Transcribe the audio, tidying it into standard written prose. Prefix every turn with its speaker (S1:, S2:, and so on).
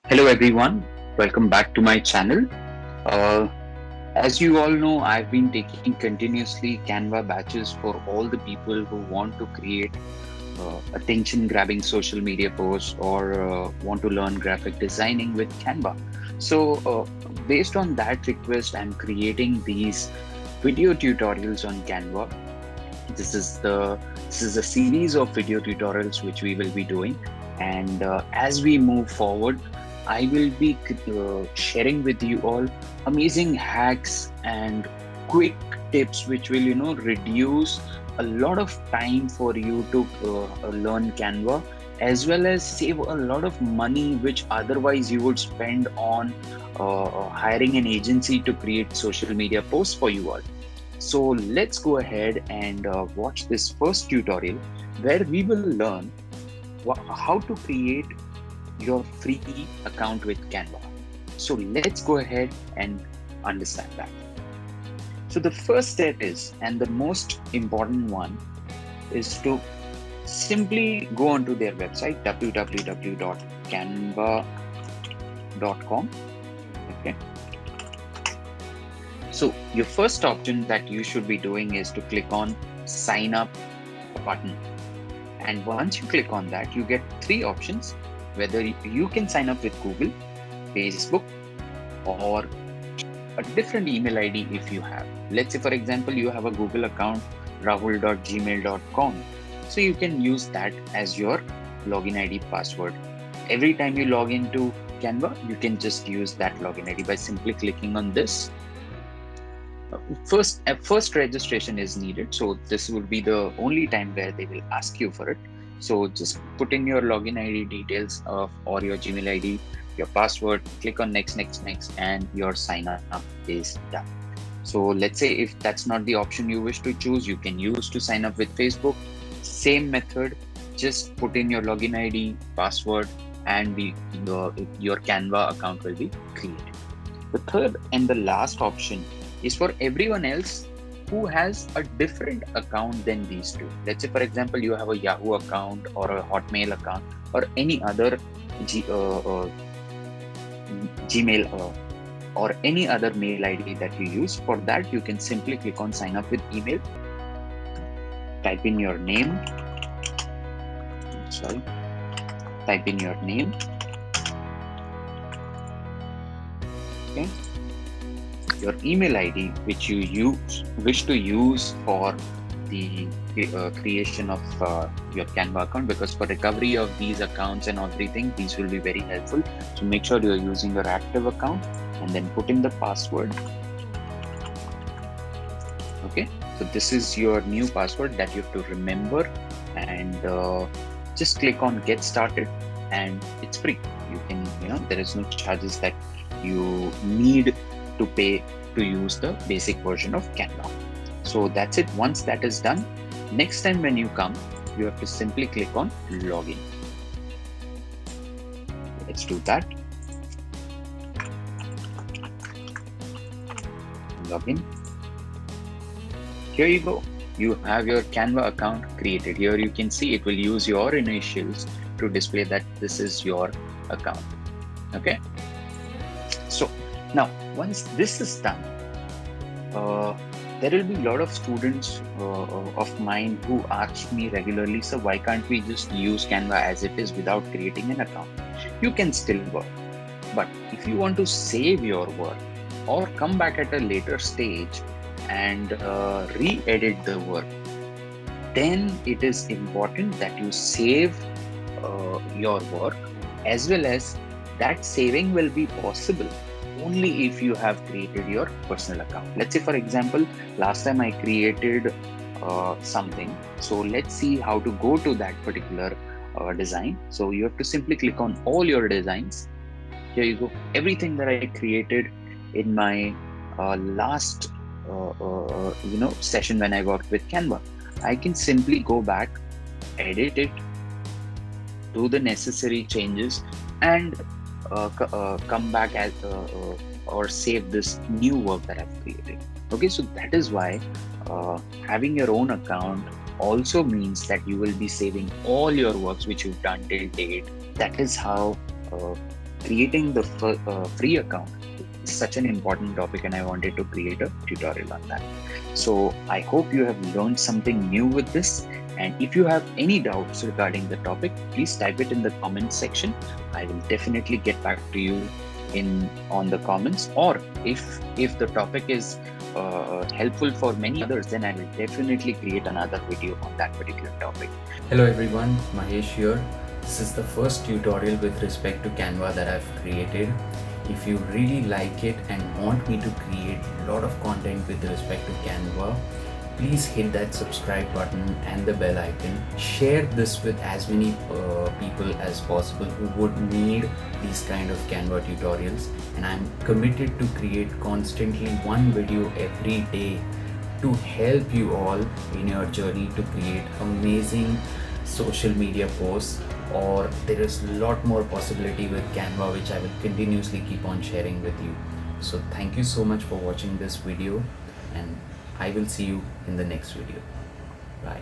S1: Hello everyone, welcome back to my channel. Uh, as you all know, I've been taking continuously Canva batches for all the people who want to create attention grabbing social media posts or want to learn graphic designing with Canva. Based on that request, I'm creating these video tutorials on Canva. This is a series of video tutorials which we will be doing, and as we move forward, I will be sharing with you all amazing hacks and quick tips which will reduce a lot of time for you to learn Canva, as well as save a lot of money which otherwise you would spend on hiring an agency to create social media posts for you all. So let's go ahead and watch this first tutorial where we will learn how to create your free account with Canva. So let's go ahead and understand that. So the first step is, and the most important one, is to simply go onto their website www.canva.com. Okay. So your first option that you should be doing is to click on sign up button. And once you click on that, you get three options, whether you can sign up with Google, Facebook, or a different email ID if you have. Let's say, for example, you have a Google account, rahul.gmail.com. So you can use that as your login ID password. Every time you log into Canva, you can just use that login ID by simply clicking on this. First registration is needed, so this will be the only time where they will ask you for it. So just put in your login ID details or your Gmail ID, your password, click on next, and your sign up is done. So let's say if that's not the option you wish to choose, you can use to sign up with Facebook. Same method, just put in your login ID, password, and your Canva account will be created. The third and the last option is for everyone else who has a different account than these two. Let's say, for example, you have a Yahoo account or a Hotmail account or any other Gmail or any other mail ID that you use. For that, you can simply click on sign up with email, type in your name, okay, your email ID which you wish to use for the creation of your Canva account, because for recovery of these accounts and everything, these will be very helpful. So make sure you're using your active account and then put in the password. Okay, so this is your new password that you have to remember, and just click on get started, and it's free. You can, there is no charges that you need to pay to use the basic version of Canva. So that's it. Once that is done, next time when you come, you have to simply click on login. Let's do that. Login. Here you go. You have your Canva account created. Here you can see it will use your initials to display that this is your account. Okay. So now, once this is done, there will be a lot of students of mine who ask me regularly, so why can't we just use Canva as it is without creating an account? You can still work, but if you want to save your work or come back at a later stage and re-edit the work, then it is important that you save your work, as well as that saving will be possible only if you have created your personal account. Let's say, for example, last time I created something. So let's see how to go to that particular design. So you have to simply click on all your designs. Here you go. Everything that I created in my last session when I worked with Canva, I can simply go back, edit it, do the necessary changes, and come back as or save this new work that I've created. Okay, so that is why having your own account also means that you will be saving all your works which you've done till date. That is how creating the free account is such an important topic, and I wanted to create a tutorial on that. So I hope you have learned something new with this. And if you have any doubts regarding the topic, please type it in the comments section. I will definitely get back to you in on the comments. Or if the topic is helpful for many others, then I will definitely create another video on that particular topic.
S2: Hello everyone, Mahesh here. This is the first tutorial with respect to Canva that I've created. If you really like it and want me to create a lot of content with respect to Canva, please hit that subscribe button and the bell icon. Share this with as many people as possible who would need these kind of Canva tutorials. And I'm committed to create constantly one video every day to help you all in your journey to create amazing social media posts, or there is a lot more possibility with Canva which I will continuously keep on sharing with you. So thank you so much for watching this video, and I will see you in the next video. Bye.